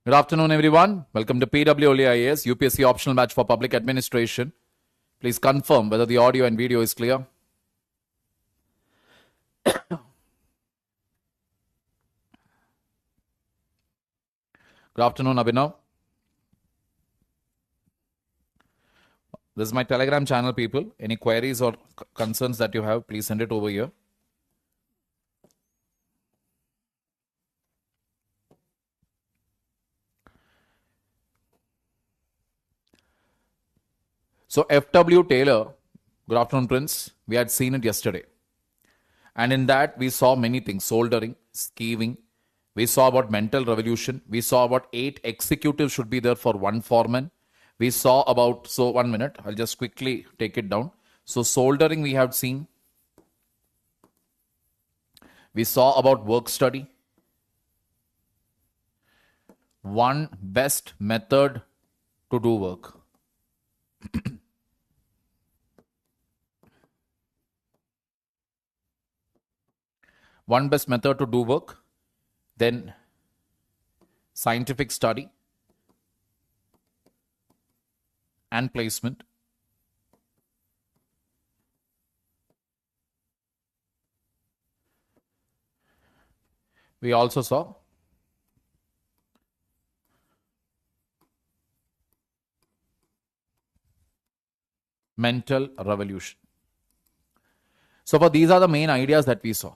Good afternoon, everyone. Welcome to PWOLE IAS UPSC optional batch for public administration. Please confirm whether the audio and video is clear. Good afternoon, Abhinav. This is my Telegram channel, people. Any queries or concerns that you have, please send it over here. So F.W. Taylor, good afternoon, Prince. We had seen it yesterday. And in that, we saw many things: soldering, skewing. We saw about mental revolution. We saw about 8 executives should be there for one foreman. We saw about, so 1 minute, I'll just quickly take it down. So soldering we have seen. We saw about work study. One best method to do work. One best method to do work. Then scientific study and placement. We also saw mental revolution. So for these are the main ideas that we saw.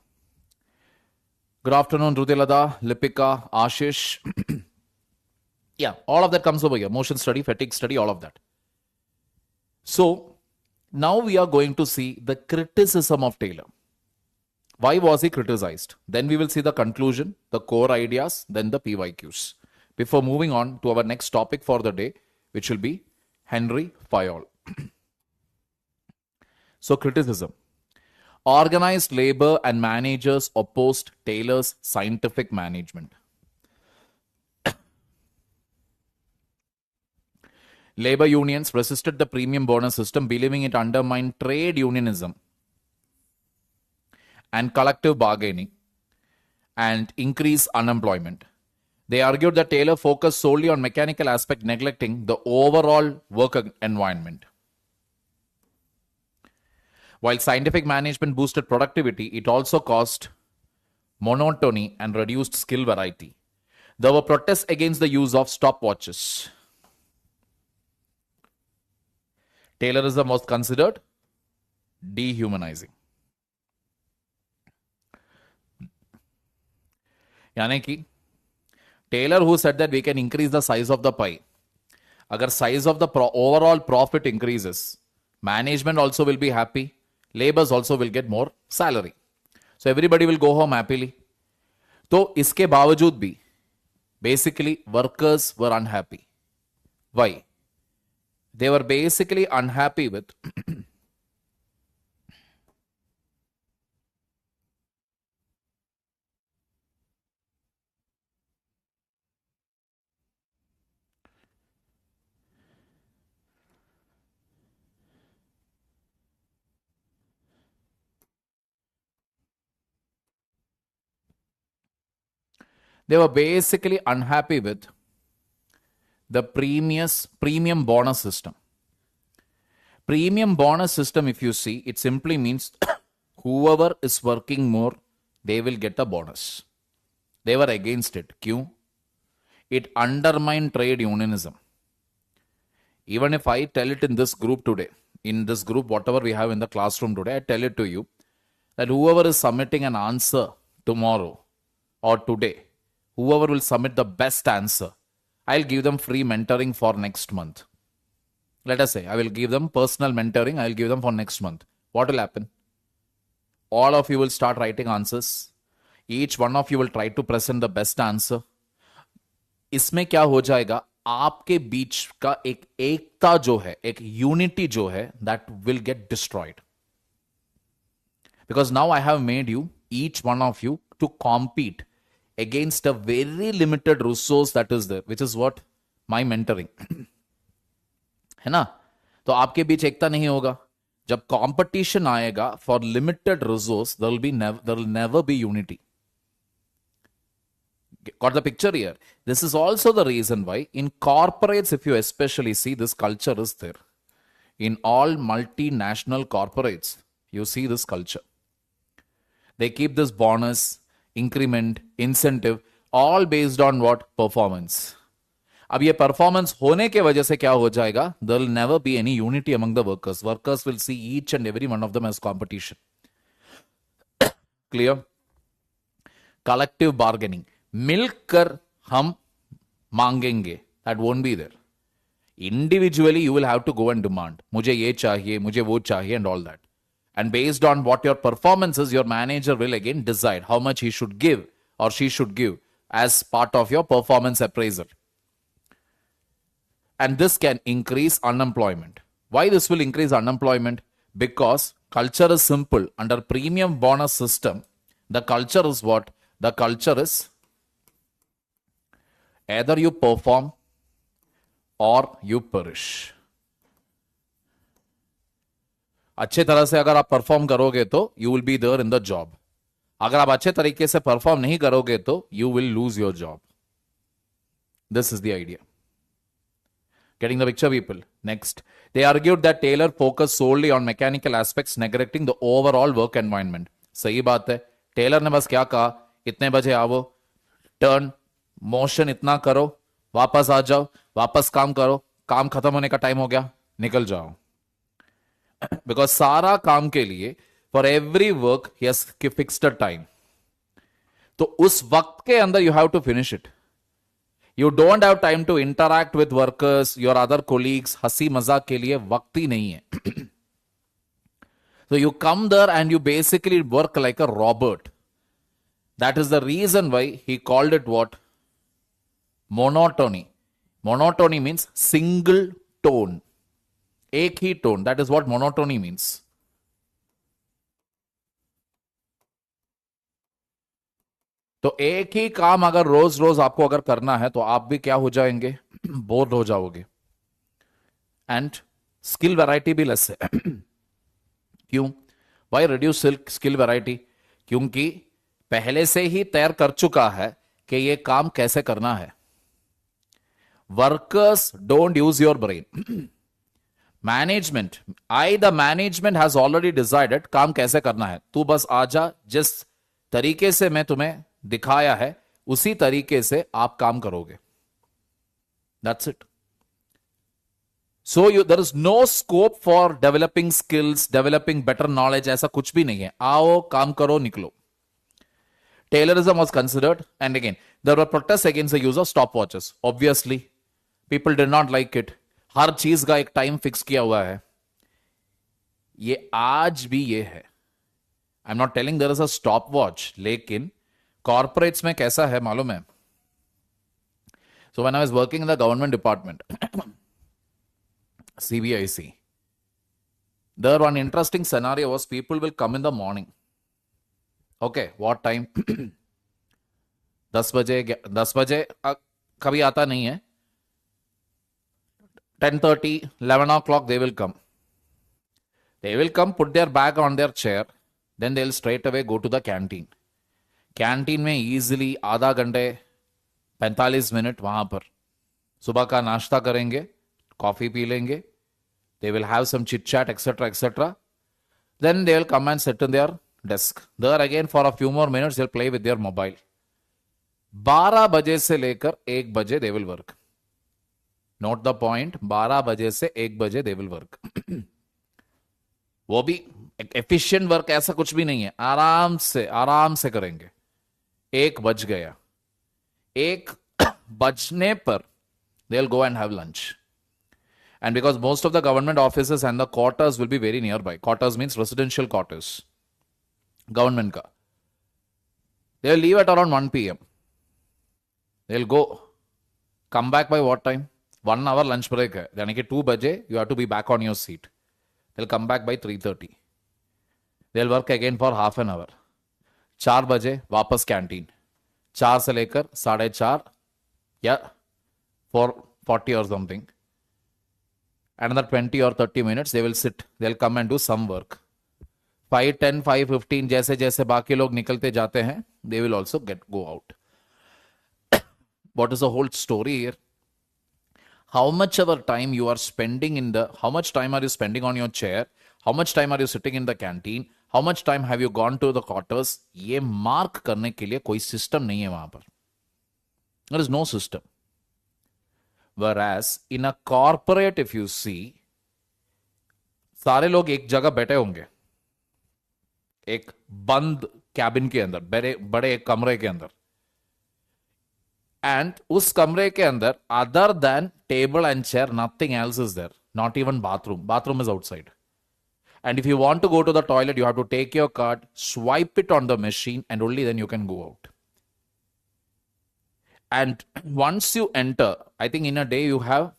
Good afternoon, Rudilada, Lipika, Ashish. Yeah, all of that comes over here. Motion study, fatigue study, all of that. So now we are going to see the criticism of Taylor. Why was he criticized? Then we will see the conclusion, the core ideas, then the PYQs. Before moving on to our next topic for the day, which will be Henry Fayol. So criticism. Organized labor and managers opposed Taylor's scientific management. Labor unions resisted the premium bonus system, believing it undermined trade unionism and collective bargaining and increased unemployment. They argued that Taylor focused solely on mechanical aspect, neglecting the overall work environment. While scientific management boosted productivity, it also caused monotony and reduced skill variety. There were protests against the use of stopwatches. Taylorism was considered dehumanizing. यानी कि Taylor, who said that we can increase the size of the pie, agar size of the overall profit increases, management also will be happy, laborers also will get more salary. So everybody will go home happily. तो इसके बावजूद भी basically workers were unhappy. Why? They were basically unhappy with they were basically unhappy with the premium bonus system. Premium bonus system, if you see, it simply means whoever is working more, they will get a bonus. They were against it. Kyun? It undermined trade unionism. Even if I tell it in this group today, in this group, whatever we have in the classroom today, I tell it to you that whoever is submitting an answer tomorrow or today, whoever will submit the best answer, I'll give them free mentoring for next month. Let us say, I will give them personal mentoring, I'll give them for next month. What will happen? All of you will start writing answers. Each one of you will try to present the best answer. इसमें क्या हो जाएगा? आपके बीच का एक एकता जो है, एक unity जो है, that will get destroyed. Because now I have made you, each one of you, to compete against a very limited resource that is there, which is what? My mentoring. है ना? तो आपके बीच एकता नहीं होगा. जब competition आएगा for limited resource, there will never be unity. Got the picture here? This is also the reason why in corporates, if you especially see, this culture is there. In all multinational corporates, you see this culture. They keep this bonus, increment, incentive, all based on what? Performance. अब ये performance होने के वजह से क्या हो जाएगा? There will never be any unity among the workers. Workers will see each and every one of them as competition. Clear? Collective bargaining. मिलकर हम मांगेंगे. That won't be there. Individually, you will have to go and demand. मुझे ये चाहिए, मुझे वो चाहिए, and all that. And based on what your performance is, your manager will again decide how much he should give or she should give as part of your performance appraisal. And this can increase unemployment. Why this will increase unemployment? Because culture is simple. Under premium bonus system, the culture is what? The culture is either you perform or you perish. अच्छे तरह से अगर आप perform करोगे तो you will be there in the job. अगर आप अच्छे तरीके से परफॉर्म नहीं करोगे तो you will lose your job. This is the idea. Getting the picture, people? Next, they argued that Taylor focused solely on mechanical aspects, neglecting the overall work environment. सही बात है. टेलर ने बस क्या कहा? इतने बजे आओ, टर्न मोशन इतना करो, वापस आ जाओ, वापस काम करो, काम खत्म होने का टाइम हो गया, निकल जाओ. बिकॉज सारा काम के लिए for every work he has fixed a time. तो उस वक्त के अंदर you have to finish it. You don't have time to interact with workers, your other colleagues. हंसी मजाक के लिए वक्त ही नहीं है. So you come there and you basically work like a robot. That is the reason why he called it what? Monotony. Monotony means single tone. एक ही tone. That is what monotony means. तो एक ही काम अगर रोज रोज आपको अगर करना है तो आप भी क्या हो जाएंगे? बोर हो जाओगे. एंड स्किल वैरायटी भी लेस है. क्यों? Why reduce skill variety? क्योंकि पहले से ही तैयार कर चुका है कि ये काम कैसे करना है. Workers don't use your brain. Management, the management has already decided काम कैसे करना है. तू बस आजा, जिस तरीके से मैं तुम्हें दिखाया है उसी तरीके से आप काम करोगे. That's it. So you there is no scope for developing skills, developing better knowledge. ऐसा कुछ भी नहीं है. आओ, काम करो, निकलो. Taylorism was considered, and again, there were protests against the use of stopwatches. Obviously, people did not like it. हर चीज का एक टाइम फिक्स किया हुआ है. ये आज भी ये है. I am not telling there is a stopwatch, लेकिन कॉर्पोरेट्स में कैसा है मालूम है? So when I was working in the government department, CBIC, there one interesting scenario was people will come in the morning. Okay, what time? 10 बजे कभी आता नहीं है. 10:30, 11 o'clock they will come. They will come, put their bag on their chair, then they will straight away go to the canteen. Canteen में easily आधा घंटे 45 minute वहां पर सुबह का नाश्ता करेंगे, कॉफी पी लेंगे. They will have some chit chat etcetera etcetera. Then they will come and sit in their desk. There again for a few more minutes they will play with their mobile. 12 बजे से लेकर 1 बजे they will work. Note the point. 12 बजे से 1 बजे they will work. वो भी efficient work ऐसा कुछ भी नहीं है. आराम से करेंगे. 1 बज गया. 1 बजने पर they will go and have lunch. And because most of the government offices and the quarters will be very nearby. Quarters means residential quarters. Government ka. They will leave at around 1 p.m. They will go. Come back by what time? 1 hour lunch break hai. यानी कि 2 बजे you have to be back on your seat. They'll come back by 3:30. They'll work again for half an hour. 4 बजे वापस canteen. 4 से लेकर 4:30 या 4:40 or something. Another 20 or 30 minutes they will sit. They'll come and do some work. 5:10, 5:15 जैसे जैसे बाकी लोग निकलते जाते हैं, they will also go out. What is the whole story here? How much of time you are spending in the, how much time are you spending on your chair? How much time are you sitting in the canteen? How much time have you gone to the quarters? ये mark करने के लिए कोई system नहीं है वहां पर. There is no system. Whereas in a corporate, if you see, सारे लोग एक जगह बैठे होंगे, एक बंद कैबिन के अंदर, बड़े बड़े एक कमरे के अंदर, एंड उस कमरे के अंदर other than table and chair nothing else is there, not even bathroom is outside. And if you want to go to the toilet, you have to take your card, swipe it on the machine, and only then you can go out. And once you enter, I think in a day you have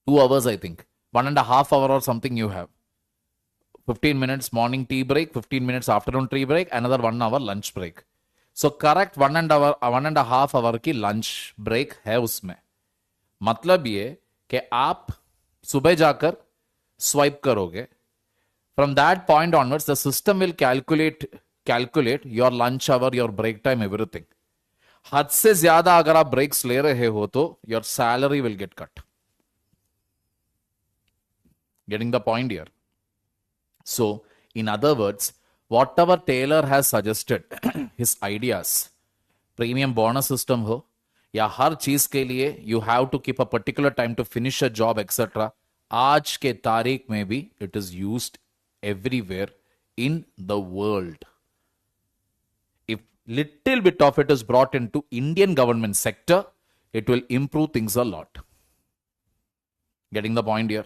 2 hours, I think. 1.5 hours or something you have. 15 minutes morning tea break, 15 minutes afternoon tea break, another 1 hour lunch break. So correct 1.5 hour की lunch break है उसमें. मतलब ये कि आप सुबह जाकर swipe करोगे. From that point onwards, the system will calculate your lunch hour, your break time, everything. हद से ज्यादा अगर आप ब्रेक्स ले रहे हो तो your salary will get cut. Getting the point here? So, in other words, whatever Taylor has suggested, his ideas, premium bonus system हो या हर चीज के लिए you have to keep a particular time to finish a job, etc. आज के तारीख में भी it is used everywhere in the world. If little bit of it is brought into Indian government sector, it will improve things a lot. Getting the point here?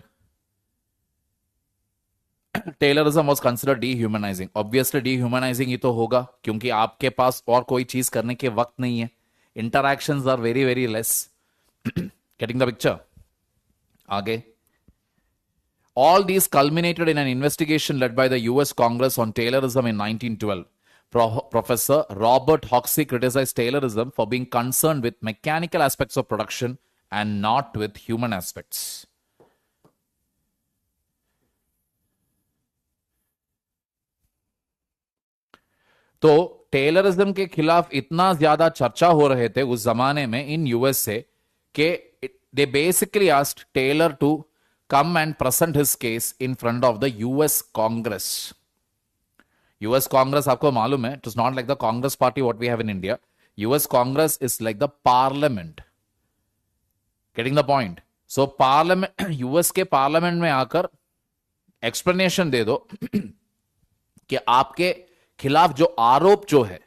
Taylorism was considered dehumanizing. Obviously dehumanizing ही तो होगा क्योंकि आपके पास और कोई चीज करने के वक्त नहीं है. Interactions are very very less. Getting the picture? आगे. All these culminated in an investigation led by the US Congress on Taylorism in 1912. Professor Robert Hoxie criticized Taylorism for being concerned with mechanical aspects of production and not with human aspects. तो Taylorism के खिलाफ इतना ज्यादा चर्चा हो रहे थे उस जमाने में इन यूएस से कि they basically asked Taylor to come and present his case in front of the US Congress. US Congress, आपको मालूम है, it is not like the Congress party what we have in India. US Congress is like the parliament. Getting the point? So parliament, US के parliament में आकर explanation दे दो कि आपके खिलाफ जो आरोप जो है,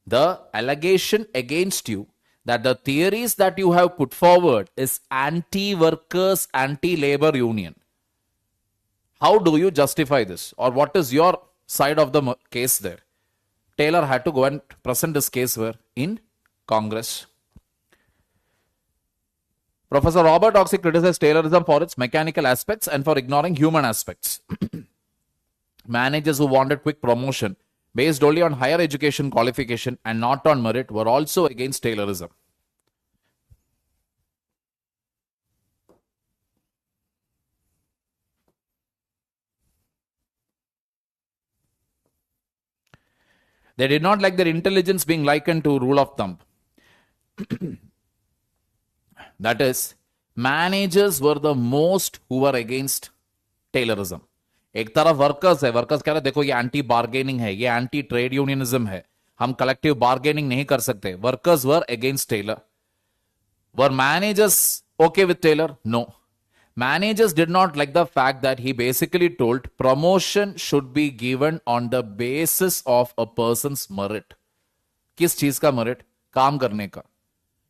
the allegation against you that the theories that you have put forward is anti-workers, anti-labor union. How do you justify this? Or what is your side of the case there? Taylor had to go and present this case where? In Congress. Professor Robert Hoxie criticized Taylorism for its mechanical aspects and for ignoring human aspects. Managers who wanted quick promotion based only on higher education qualification and not on merit were also against Taylorism. They did not like their intelligence being likened to rule of thumb. That is, managers were the most who were against Taylorism. एक तरफ workers है, workers कह रहे देखो ये anti bargaining है, ये anti trade unionism है, हम कलेक्टिव बार्गेनिंग नहीं कर सकते. Workers were against Taylor. Were managers okay with Taylor? No. Managers did not like the fact that he basically told promotion should be given on the basis of a person's merit. किस चीज का merit? काम करने का.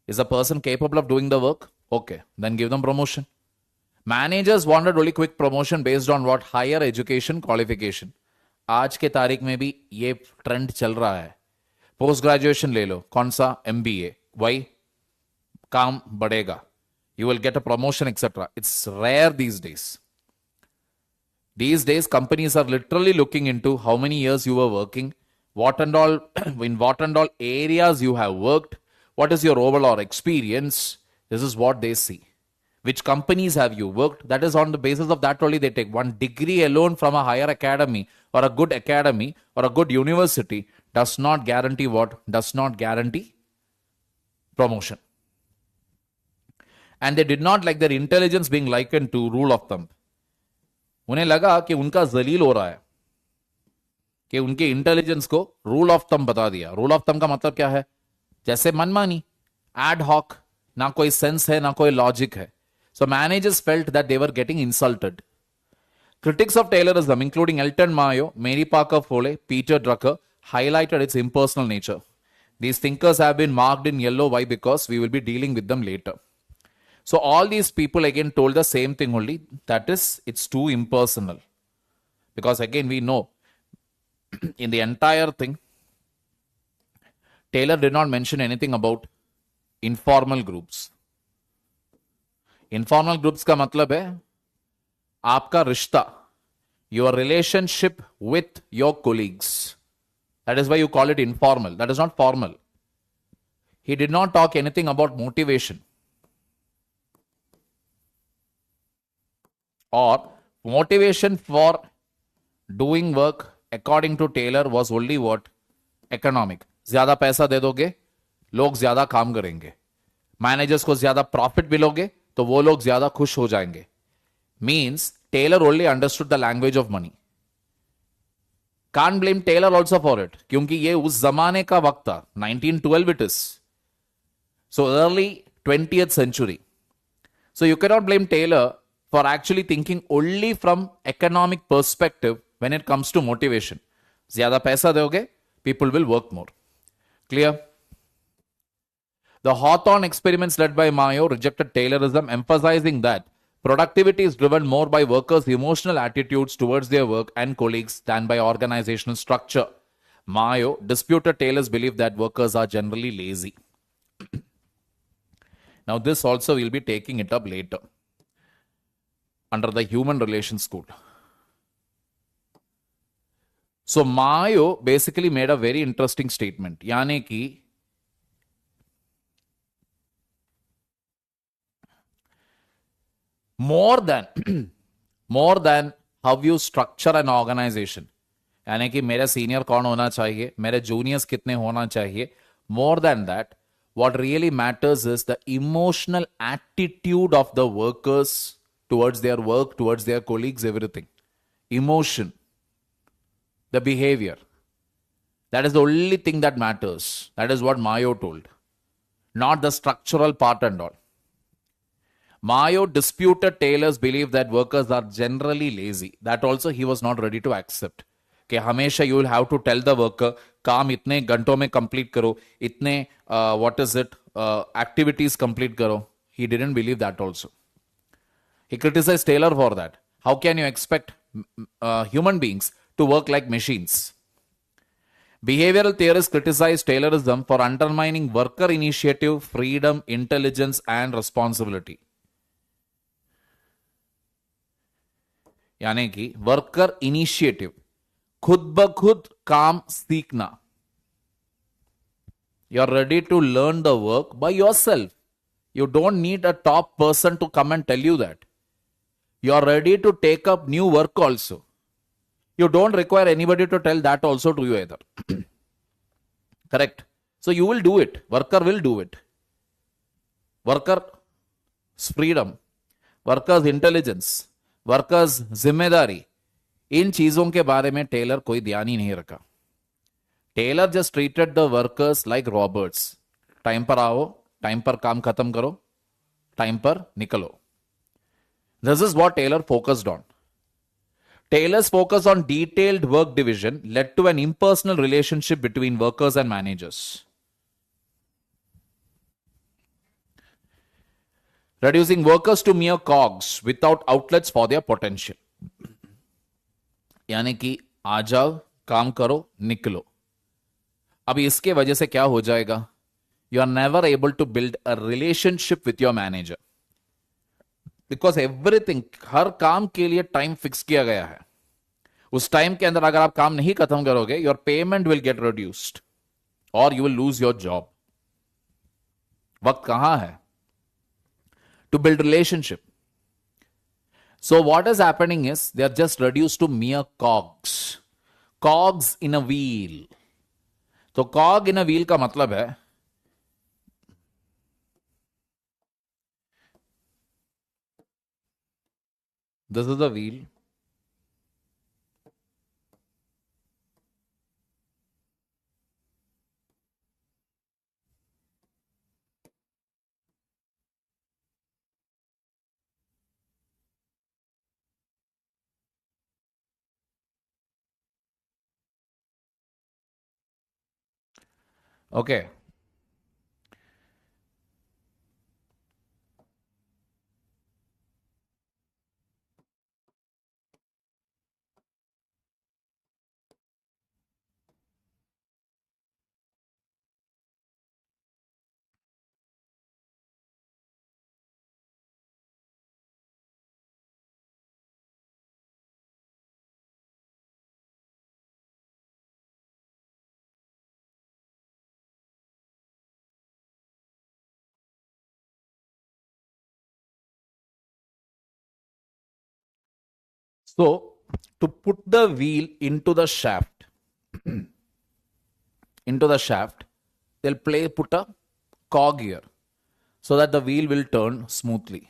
Is a person capable of doing the work? Okay, then give them promotion. Managers wanted only quick promotion based on what? Higher education qualification. आज के तारीख में भी ये ट्रेंड चल रहा है. पोस्ट ग्रेजुएशन ले लो, कौन सा? MBA. वही काम बढ़ेगा. You will get a promotion, etc. It's rare these days. These days, companies are literally looking into how many years you were working, what and all, in what and all areas you have worked, what is your overall experience. This is what they see. Which companies have you worked? That is on the basis of that only they take. One degree alone from a higher academy or a good academy or a good university does not guarantee what? Does not guarantee promotion. And they did not like their intelligence being likened to rule of thumb. उन्हें लगा कि उनका जलील हो रहा है, कि उनके intelligence को रूल ऑफ थंब बता दिया. रूल ऑफ थंब का मतलब क्या है? जैसे मनमानी, एड हॉक, ना कोई सेंस है ना कोई लॉजिक है. So managers felt that they were getting insulted. Critics of Taylorism, including Elton Mayo, Mary Parker Foley, Peter Drucker, highlighted its impersonal nature. These thinkers have been marked in yellow. Why? Because we will be dealing with them later. So all these people again told the same thing only, that is, it's too impersonal. Because again we know, in the entire thing, Taylor did not mention anything about informal groups. Informal groups का मतलब है आपका रिश्ता, your relationship with your colleagues. That is why you call it informal. That is not formal. He did not talk anything about motivation. Or motivation for doing work, according to Taylor, was only what? Economic. ज्यादा पैसा दे दोगे, लोग ज्यादा काम करेंगे. Managers को ज्यादा profit मिलोगे तो वो लोग ज्यादा खुश हो जाएंगे. Means Taylor only understood the language of money. Can't blame Taylor also for it, क्योंकि ये उस जमाने का वक्त था. 1912 it is. So early 20th century. So you cannot blame Taylor for actually thinking only from economic perspective when it comes to motivation. ज्यादा पैसा दोगे, people will work more. Clear? The Hawthorne experiments led by Mayo rejected Taylorism, emphasizing that productivity is driven more by workers' emotional attitudes towards their work and colleagues than by organizational structure. Mayo disputed Taylor's belief that workers are generally lazy. Now, this also we'll be taking it up later under the Human Relations School. So, Mayo basically made a very interesting statement. यानी कि more than how you structure an organization, यानी कि मेरा senior कौन होना चाहिए, मेरे juniors कितने होना चाहिए, more than that, what really matters is the emotional attitude of the workers towards their work, towards their colleagues, everything. Emotion, the behavior. That is the only thing that matters. That is what Mayo told. Not the structural part and all. Mayo disputed Taylor's belief that workers are generally lazy. That also he was not ready to accept. कि हमेशा you will have to tell the worker, काम इतने घंटों में complete करो, इतने activities complete करो. He didn't believe that also. He criticized Taylor for that. How can you expect human beings to work like machines? Behavioral theorists criticized Taylorism for undermining worker initiative, freedom, intelligence, and responsibility. यानी कि worker initiative, खुद ब खुद काम सीखना. You are ready to learn the work by yourself. You don't need a top person to come and tell you that. You are ready to take up new work also. You don't require anybody to tell that also to you either. Correct? So you will do it. Worker will do it. Worker's freedom, worker's intelligence, workers जिम्मेदारी, इन चीजों के बारे में Taylor कोई ध्यान ही नहीं रखा. Taylor just treated the workers like robots. Time पर आओ, टाइम पर काम खत्म करो, टाइम पर निकलो. This is what Taylor focused on. Taylor's focus on detailed work division led to an impersonal relationship between workers and managers, reducing workers to mere cogs without outlets for their potential. यानी कि आ जाओ, काम करो, निकलो. अभी इसके वजह से क्या हो जाएगा? You are never able to build a relationship with your manager. Because everything, हर काम के लिए टाइम फिक्स किया गया है. उस टाइम के अंदर अगर आप काम नहीं खत्म करोगे, your payment will get reduced or you will lose your job. वक्त कहां है to build relationship? So what is happening is they are just reduced to mere cogs. Cogs in a wheel. तो cog in a wheel का मतलब है This is the wheel. Okay. So, to put the wheel into the shaft, they'll put a cog here so that the wheel will turn smoothly.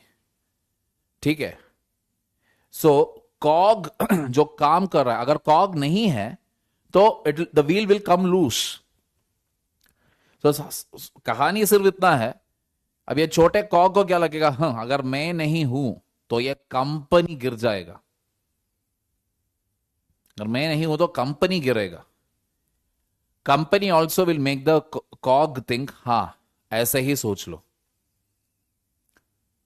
ठीक है. सो कॉग जो काम कर रहा है, अगर कॉग नहीं है तो the wheel will come loose. तो कहानी सिर्फ इतना है. अब ये छोटे कॉग को क्या लगेगा, हाँ अगर मैं नहीं हूं तो ये कंपनी गिर जाएगा, अगर मैं नहीं हूं तो कंपनी गिरेगा. Company also will make the कॉग think, हाँ ऐसे ही सोच लो.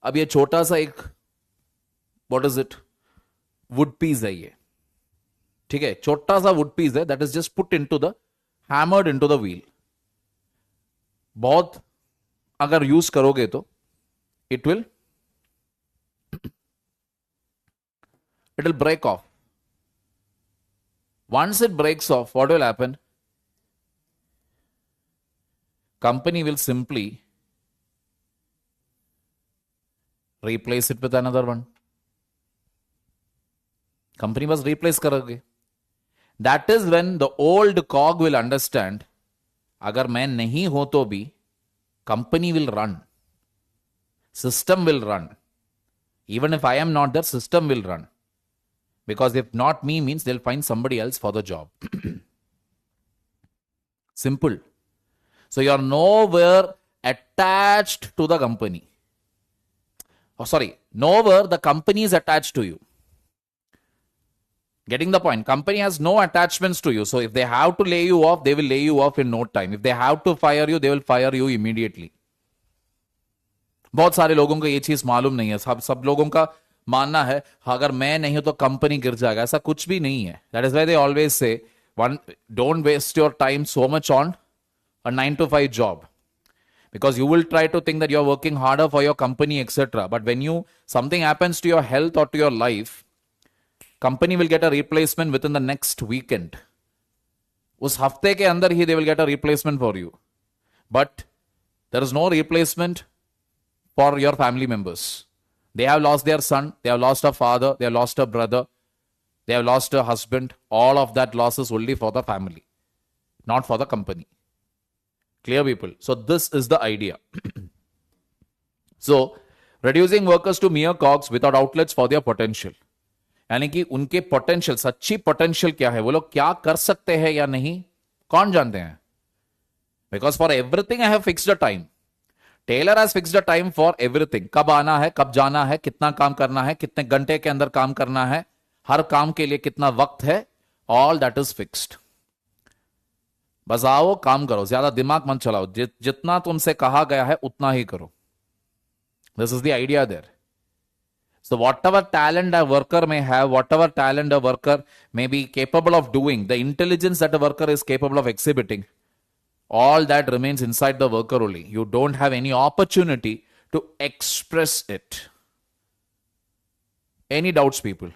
अब ये छोटा सा एक, what is it, wood piece है ये. ठीक है, छोटा सा वुड पीस है, that is just put into the, hammered into the wheel. बहुत अगर यूज करोगे तो it will break off. Once it breaks off, what will happen? Company will simply replace it with another one. Company was replace करोगे. That is when the old cog will understand, अगर मैं नहीं हो तो भी company will run, system will run. Even if I am not there, system will run. Because if not me means they'll find somebody else for the job. Simple. So you are nowhere attached to the company. Oh, sorry, nowhere the company is attached to you. Getting the point? Company has no attachments to you. So if they have to lay you off, they will lay you off in no time. If they have to fire you, they will fire you immediately. बहुत सारे लोगों को ये चीज मालूम नहीं है. सब लोगों का मानना है अगर मैं नहीं हूं तो कंपनी गिर जाएगा. ऐसा कुछ भी नहीं है. That is why they always say, one, don't waste your time so much on a 9 to 5 job, because you will try to think that you're working harder for your company, etc. But when something happens to your health or to your life, company will get a replacement within the next weekend. उस हफ्ते के अंदर ही they will get a replacement for you. But there is no replacement for your family members. They have lost their son, they have lost a father, they have lost a brother, they have lost a husband. All of that loss is only for the family, not for the company. Clear, people? So this is the idea. So reducing workers to mere cogs without outlets for their potential. यानी कि उनके potential, सच्ची potential क्या है, वो लोग क्या कर सकते हैं या नहीं, कौन जानते हैं. Because for everything I have fixed a time. Taylor has fixed a time for everything. कब आना है, कब जाना है, कितना काम करना है, कितने घंटे के अंदर काम करना है, हर काम के लिए कितना वक्त है, ऑल दैट इज फिक्स्ड. बस आओ काम करो, ज्यादा दिमाग मत चलाओ, जितना तुमसे कहा गया है उतना ही करो. This is the idea there. So whatever talent a worker may have, whatever talent a worker may be capable of doing, the intelligence that a worker is capable of exhibiting, all that remains inside the worker only. You don't have any opportunity to express it. Any doubts, people?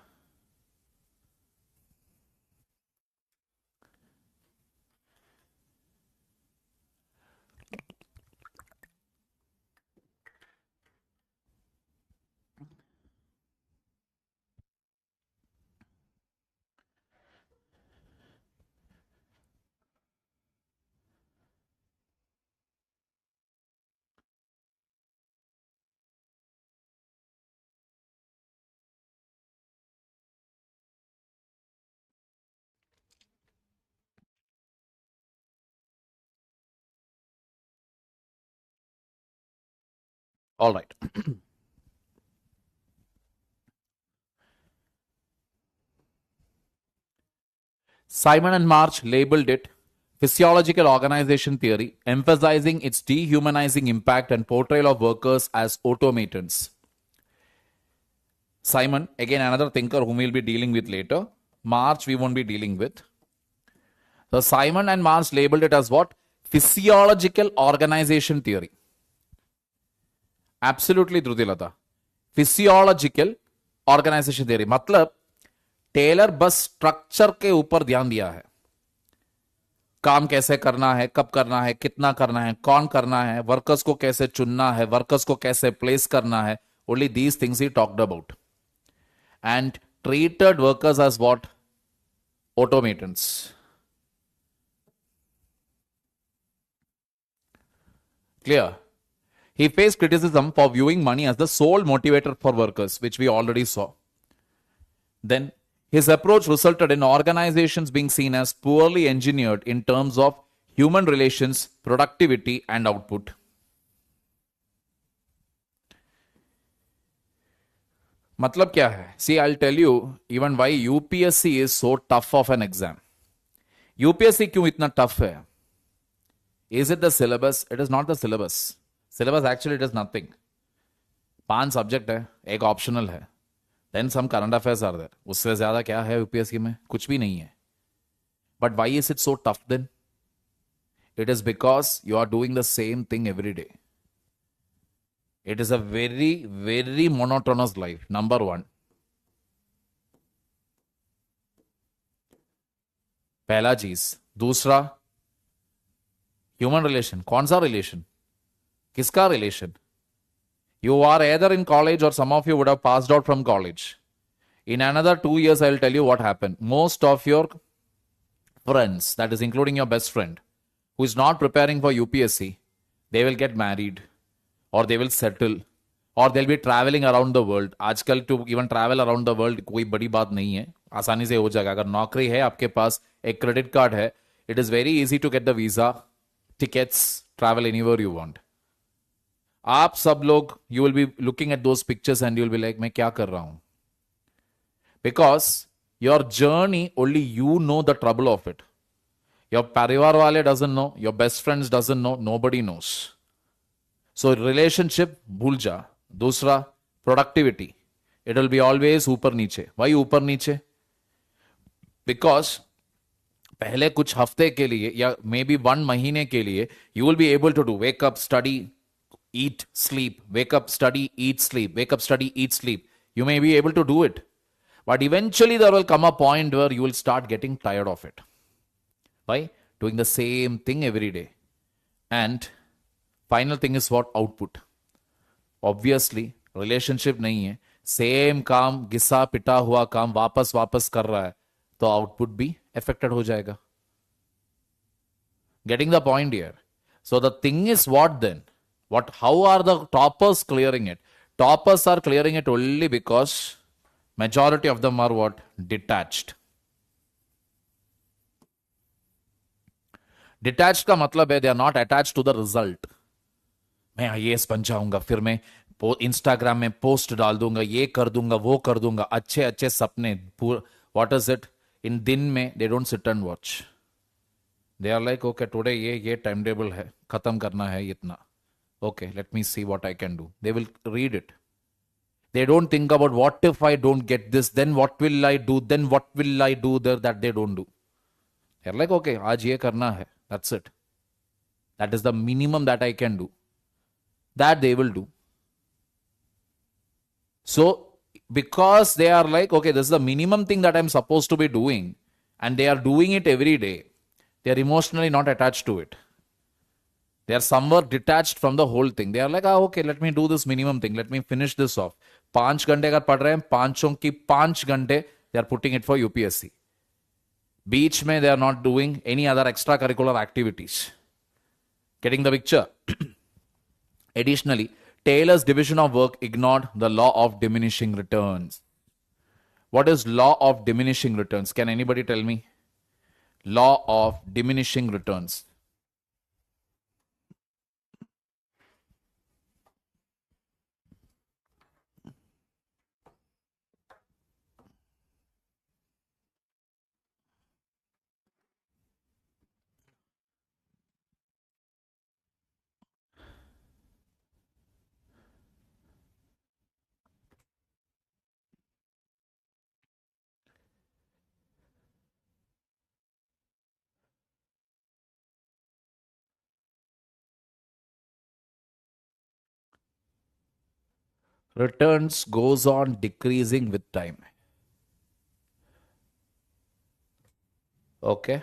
All right. Simon and March labeled it physiological organization theory, emphasizing its dehumanizing impact and portrayal of workers as automatons. Simon, again another thinker whom we'll be dealing with later. March, we won't be dealing with. So Simon and March labeled it as what? Physiological organization theory. Absolutely, Drudilata. Physiological organization theory. मतलब Taylor बस structure के ऊपर ध्यान दिया है. काम कैसे करना है, कब करना है, कितना करना है, कौन करना है, वर्कर्स को कैसे चुनना है, वर्कर्स को कैसे प्लेस करना है. Only these things he talked about. And treated workers as what? Automatons. Clear? He faced criticism for viewing money as the sole motivator for workers, which we already saw. Then his approach resulted in organizations being seen as poorly engineered in terms of human relations, productivity, and output. मतलब क्या है? See, I'll tell you even why UPSC is so tough of an exam. UPSC क्यों इतना tough है? Is it the syllabus? It is not the syllabus. Syllabus actually does nothing. 5 subject है, एक optional है, then some current affairs are there. उससे ज्यादा क्या है यूपीएससी में? कुछ भी नहीं है. But why is it so tough then? It is because you are doing the same thing every day. It is a very very monotonous life, number 1. पहला चीज. दूसरा, ह्यूमन रिलेशन. कौन सा रिलेशन? किसका relation? You are either in college or some of you would have passed out from college. In another 2 years, I'll tell you what happened. Most of your friends, that is including your best friend, who is not preparing for UPSC, they will get married or they will settle or they'll be traveling around the world. आजकल to even travel around the world कोई बड़ी बात नहीं है, आसानी से हो जाएगा. अगर नौकरी है आपके पास, एक क्रेडिट कार्ड है, it is very easy to get the visa, tickets, travel anywhere you want. आप सब लोग, you will be looking at those pictures and you will be like, मैं क्या कर रहा हूं? Because your journey only you know the trouble of it. Your परिवार वाले doesn't know, your best friends doesn't know, nobody nose. So relationship भूल जा. दूसरा, productivity. It will be always ऊपर नीचे. वाई ऊपर नीचे? बिकॉज पहले कुछ हफ्ते के लिए या मे बी 1 महीने के लिए you will be able to do wake up, study, eat, sleep, wake up, study, eat, sleep, wake up, study, eat, sleep. You may be able to do it. But eventually there will come a point where you will start getting tired of it. By doing the same thing every day. And final thing is what? Output. Obviously, relationship नहीं है. Same काम, घिसा पिटा हुआ काम वापस वापस कर रहा है, तो output भी affected हो जाएगा. Getting the point here. So the thing is what then? How are the toppers clearing it? Toppers are clearing it only because majority of them are what? Detached. Detached का मतलब है they are not attached to the result. मैं IAS बन जाऊंगा, फिर मैं Instagram में post डाल दूंगा, ये कर दूंगा, वो कर दूंगा, अच्छे अच्छे सपने. What is it? इन दिन में they don't sit and watch. They are like, okay, today ये टाइम टेबल है, खत्म करना है इतना. Okay, let me see what I can do. They will read it. They don't think about what if I don't get this, then what will I do, then what will I do there that they don't do. They're like, okay, आज ये करना है. That's it. That is the minimum that I can do. That they will do. So, because they are like, okay, this is the minimum thing that I'm supposed to be doing, and they are doing it every day, they are emotionally not attached to it. They are somewhere detached from the whole thing. They are like, okay, let me do this minimum thing. Let me finish this off. 5 घंटे अगर पढ़ रहे हैं, 5 की 5 घंटे they are putting it for UPSC. Beach में they are not doing any other extracurricular activities. Getting the picture? Additionally, Taylor's division of work ignored the law of diminishing returns. What is law of diminishing returns? Can anybody tell me? Law of diminishing returns. returns goes on decreasing with time. Okay.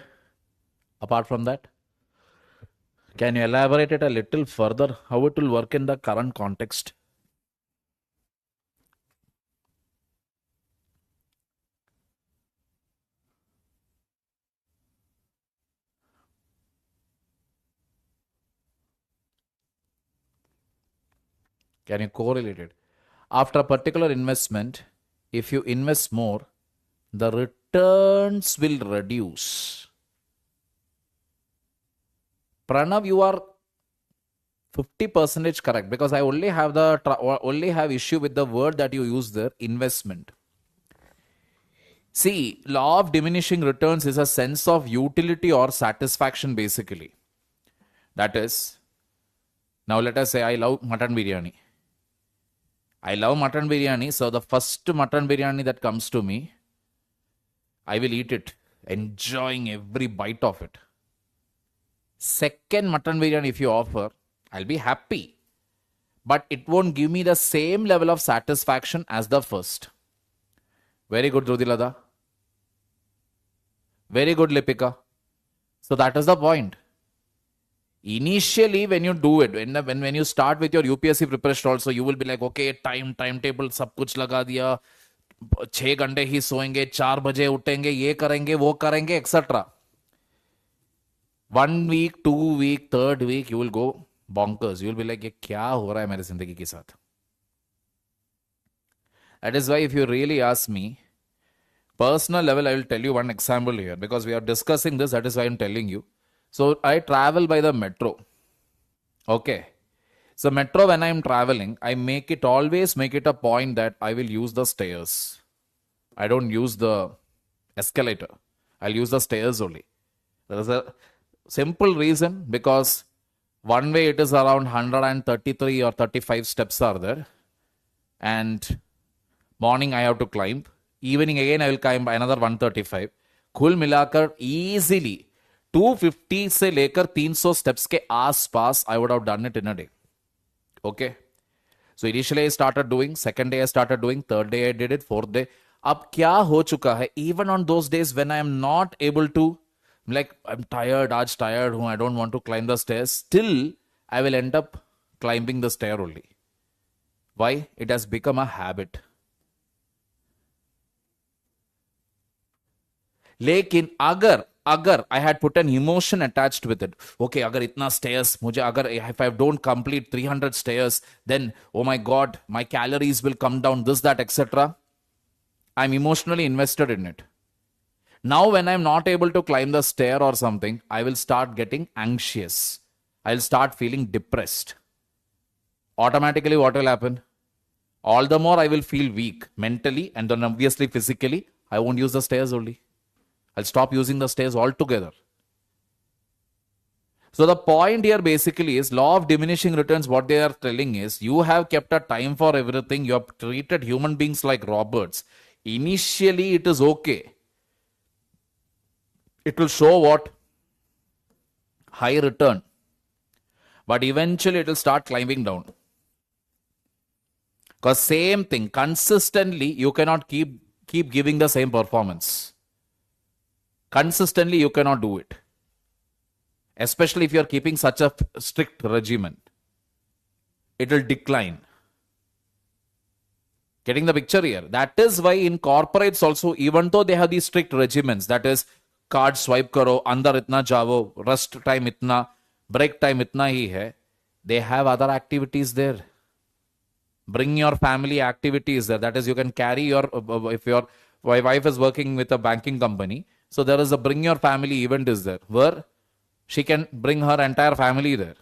Apart from that, can you elaborate it a little further how it will work in the current context? Can you correlate it? After a particular investment, if you invest more, the returns will reduce. Pranav, you are 50% correct because I only have issue with the word that you use there, investment. See, law of diminishing returns is a sense of utility or satisfaction basically. That is, now let us say I love mutton biryani. I love mutton biryani, so the first mutton biryani that comes to me, I will eat it, enjoying every bite of it. Second mutton biryani, if you offer, I'll be happy. But it won't give me the same level of satisfaction as the first. Very good, Rudilada. Very good, Lipika. So that is the point. Initially, when you do it, when you start with your UPSC preparation also, you will be like, okay, timetable, सब कुछ लगा दिया, 6 घंटे ही सोएंगे, 4 बजे उठेंगे, ये करेंगे, वो करेंगे, etc. 1 week, 2 week, 3rd week, you will go bonkers. You will be like, ये क्या हो रहा है मेरे जिंदगी के साथ? That is why if you really ask me, personal level, I will tell you one example here because we are discussing this. That is why I'm telling you. So I travel by the metro. Okay. So metro, when I'm traveling, I always make it a point that I will use the stairs. I don't use the escalator. I'll use the stairs only. There is a simple reason because one way it is around 133 or 35 steps are there. And morning I have to climb. Evening again I will climb another 135. कुल मिलाकर easily 250 से लेकर 300 steps के आसपास I would have done it in a day. Okay. So initially I started doing, second day I started doing, third day I did it, fourth day. अब क्या हो चुका है? Even on those days when I am not able to, like I'm tired, आज tired हूँ, I don't want to climb the stairs, still I will end up climbing the stair only. Why? It has become a habit. लेकिन अगर I had put an emotion attached with it, okay, अगर इतना stairs, मुझे अगर if I don't complete 300 stairs, then oh my god, my calories will come down, this, that, etc. I'm emotionally invested in it. Now when I'm not able to climb the stair or something, I will start getting anxious. I'll start feeling depressed. Automatically what will happen? All the more I will feel weak mentally and then obviously physically. I won't use the stairs only. I'll stop using the stairs altogether. So the point here basically is law of diminishing returns. What they are telling is you have kept a time for everything. You have treated human beings like robots. Initially it is okay. It will show what? High return. But eventually it will start climbing down. Because same thing, consistently you cannot keep giving the same performance. Consistently you cannot do it. Especially if you are keeping such a strict regimen. It will decline. Getting the picture here? That is why in corporates also, even though they have these strict regimens, that is, card swipe karo, andar itna javo, rest time itna, break time itna hi hai, they have other activities there. Bring your family activities there. That is, you can carry your, if your wife is working with a banking company, so there is a bring your family event is there, where she can bring her entire family there.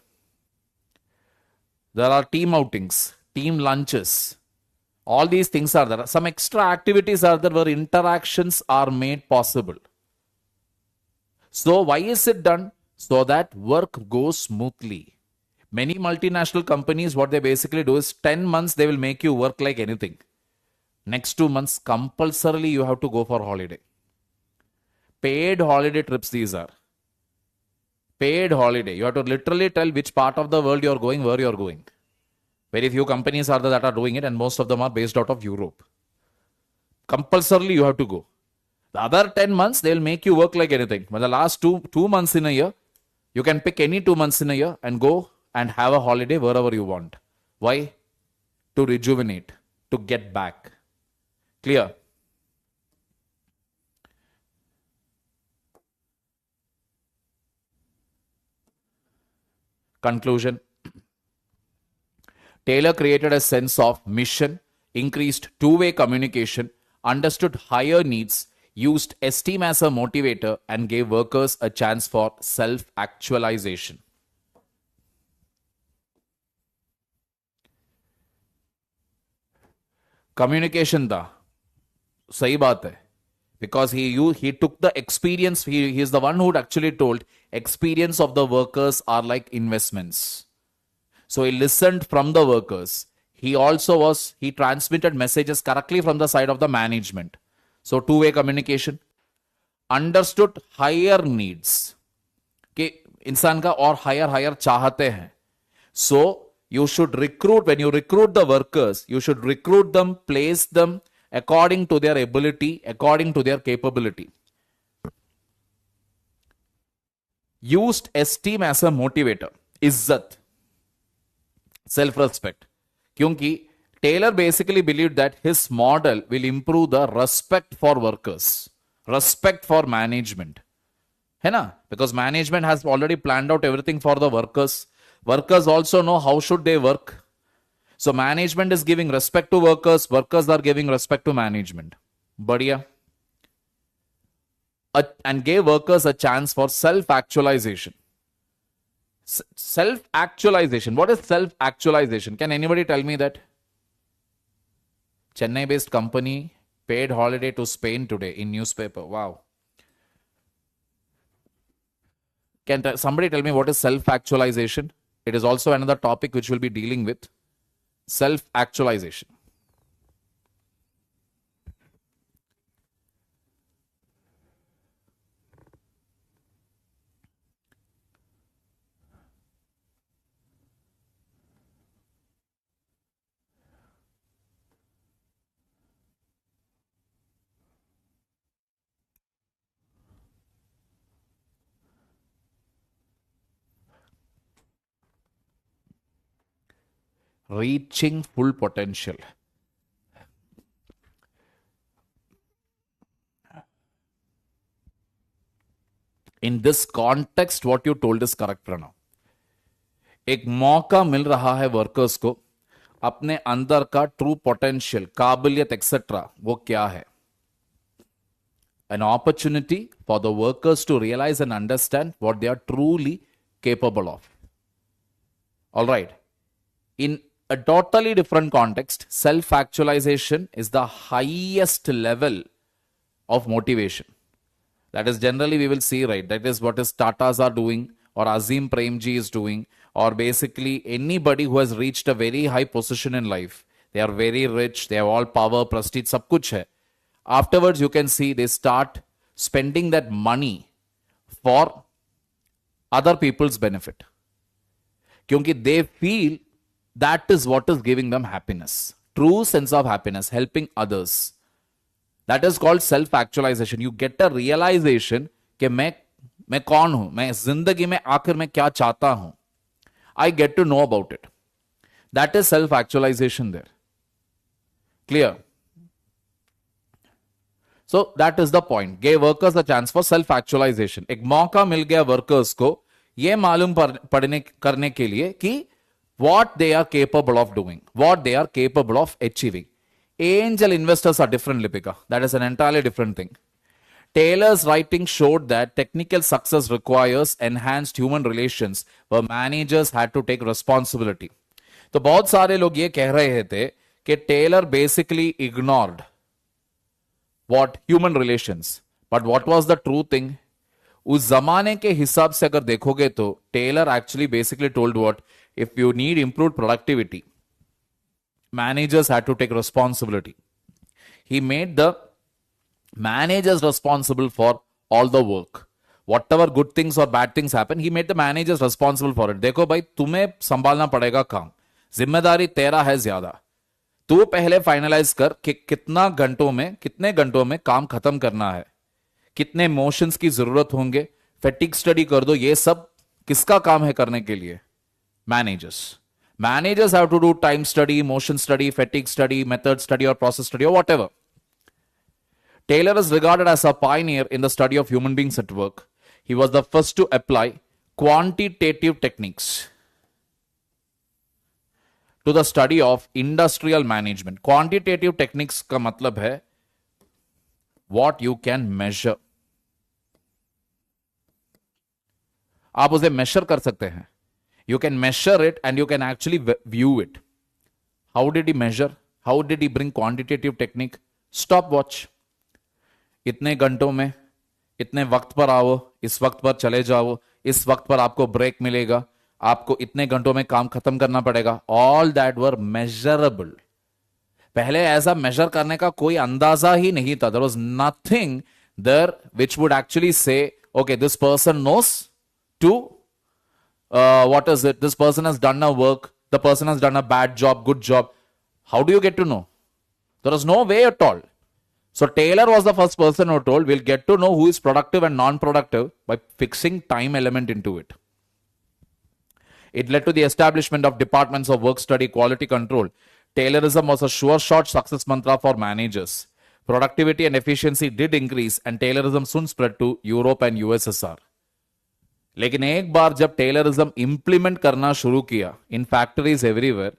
There are team outings, team lunches. All these things are there. Some extra activities are there where interactions are made possible. So why is it done? So that work goes smoothly. Many multinational companies, what they basically do is 10 months they will make you work like anything. Next 2 months, compulsorily you have to go for holiday. Paid holiday trips these are. Paid holiday. You have to literally tell which part of the world you are going, where you are going. Very few companies are there that are doing it, and most of them are based out of Europe. Compulsorily, you have to go. The other 10 months, they will make you work like anything. But the last two months in a year, you can pick any 2 months in a year and go and have a holiday wherever you want. Why? To rejuvenate, to get back. Clear? Conclusion. Taylor created a sense of mission, increased two-way communication, understood higher needs, used esteem as a motivator, and gave workers a chance for self-actualization. Communication था, सही बात है. Because he took the experience, he is the one who actually told experience of the workers are like investments. So he listened from the workers. He transmitted messages correctly from the side of the management. So two-way communication. Understood higher needs. कि इंसान का और higher चाहते हैं. So you should recruit, when you recruit the workers, you should recruit them, place them according to their ability, according to their capability. Used esteem as a motivator. Izzat. Self-respect. क्योंकि Taylor basically believed that his model will improve the respect for workers, respect for management. है ना? Because management has already planned out everything for the workers. Workers also know how should they work. So management is giving respect to workers, workers are giving respect to management. Badhiya. And gave workers a chance for self-actualization. Self-actualization. What is self-actualization? Can anybody tell me that? Chennai-based company paid holiday to Spain today in newspaper. Wow. Can somebody tell me what is self-actualization? It is also another topic which we'll be dealing with. Self-actualization. Reaching full potential. In this context, what you told is correct, Pranav. एक मौका मिल रहा है workers को अपने अंदर का true potential, काबिलियत etcetera वो क्या है. An opportunity for the workers to realize and understand what they are truly capable of. All right. In a totally different context, self-actualization is the highest level of motivation. That is generally we will see, right? That is what is Tatas are doing, or Azim Premji is doing, or basically anybody who has reached a very high position in life. They are very rich, they have all power, prestige, sab kuch hai. Afterwards, you can see they start spending that money for other people's benefit. Kyunki they feel that is what is giving them happiness. True sense of happiness, helping others. That is called self-actualization. You get a realization कि मैं कौन हूं, मैं जिंदगी में आखिर में क्या चाहता हूं. I get to know about it. That is self-actualization there. Clear? So that is the point. Gave workers a chance for self-actualization. एक मौका मिल गया workers को ये मालूम करने के लिए कि what they are capable of doing, what they are capable of achieving. Angel investors are different, Lipika. That is an entirely different thing. Taylor's writing showed that technical success requires enhanced human relations where managers had to take responsibility. तो बहुत सारे लोग ये कह रहे थे कि Taylor basically ignored what human relations. But what was the true thing? उस जमाने के हिसाब से अगर देखोगे तो Taylor actually basically told what? If you need improved productivity, managers had to take responsibility. He made the managers responsible for all the work. Whatever good things or bad things happen, he made the managers responsible for it. देखो भाई तुम्हें संभालना पड़ेगा काम. जिम्मेदारी तेरा है ज्यादा। तू पहले फाइनलाइज कर कि कितने घंटों में काम खत्म करना है, कितने मोशंस की जरूरत होंगे, फैटिग स्टडी कर दो। ये सब किसका काम है करने के लिए? Managers. Managers have to do time study, motion study, fatigue study, method study, or process study, or whatever. Taylor is regarded as a pioneer in the study of human beings at work. He was the first to apply quantitative techniques to the study of industrial management. Quantitative techniques का मतलब है what you can measure. आप उसे measure कर सकते हैं. You can measure it and you can actually view it. How did he measure? How did he bring quantitative technique? Stopwatch. इतने घंटों में इतने वक्त पर आओ, इस वक्त पर चले जाओ, इस वक्त पर आपको ब्रेक मिलेगा, आपको इतने घंटों में काम खत्म करना पड़ेगा. All that were measurable. पहले ऐसा मेजर करने का कोई अंदाजा ही नहीं था. There was nothing there which would actually say okay this person knows to what is it, this person has done a work, the person has done a bad job, good job. How do you get to know? There is no way at all. So Taylor was the first person who told we'll get to know who is productive and non-productive by fixing time element into it. It led to the establishment of departments of work study, quality control. Taylorism was a sure shot success mantra for managers. Productivity and efficiency did increase and Taylorism soon spread to Europe and USSR. लेकिन एक बार जब Taylorism implement करना शुरू किया in factories everywhere,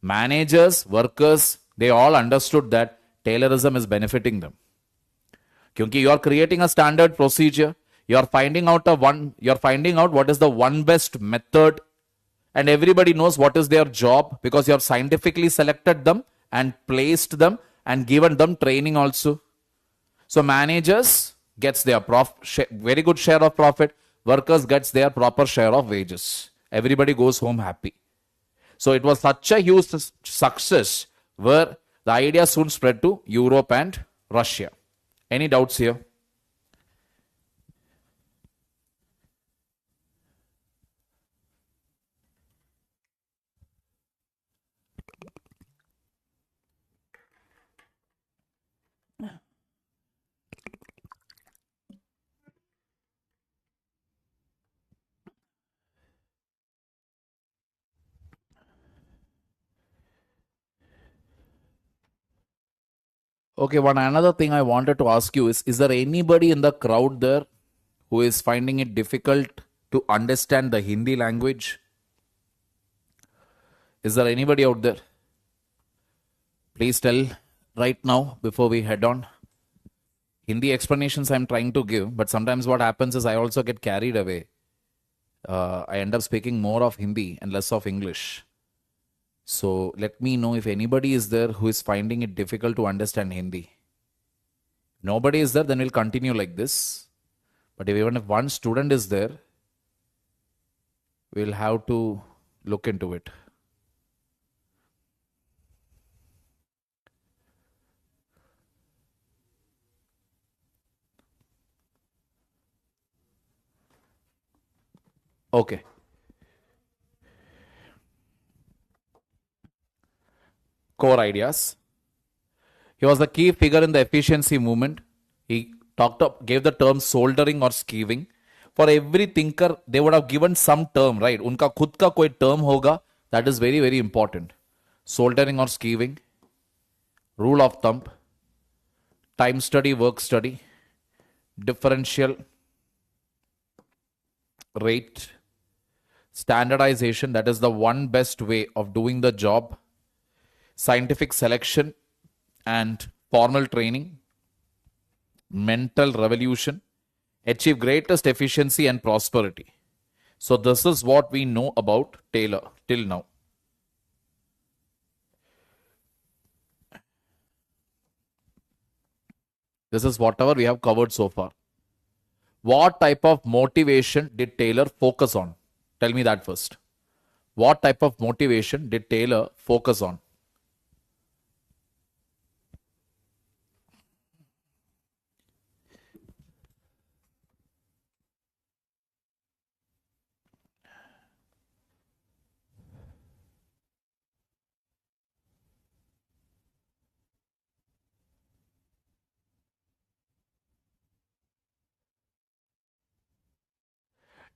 managers, workers, they all understood that Taylorism is benefiting them. क्योंकि you are creating a standard procedure, you are finding out what is the one best method, and everybody knows what is their job because you have scientifically selected them and placed them and given them training also. So managers gets their very good share of profit, workers gets their proper share of wages, everybody goes home happy. So it was such a huge success where the idea soon spread to Europe and Russia. Any doubts here? Okay, one another thing I wanted to ask you is there anybody in the crowd there who is finding it difficult to understand the Hindi language? Is there anybody out there? Please tell right now before we head on. Hindi explanations I'm trying to give, but sometimes what happens is I also get carried away. I end up speaking more of Hindi and less of English. So let me know if anybody is there who is finding it difficult to understand Hindi. If nobody is there, then we'll continue like this. But even if one student is there, we'll have to look into it. Okay. Core ideas. He was the key figure in the efficiency movement. He gave the term soldering or skewing. For every thinker, they would have given some term, right? उनका खुद का कोई term होगा. That is very, very important. Soldering or skewing. Rule of thumb. Time study, work study. Differential rate. Standardization, that is the one best way of doing the job. Scientific selection and formal training. Mental revolution. Achieve greatest efficiency and prosperity. So this is what we know about Taylor till now. This is whatever we have covered so far. What type of motivation did Taylor focus on? Tell me that first. What type of motivation did Taylor focus on?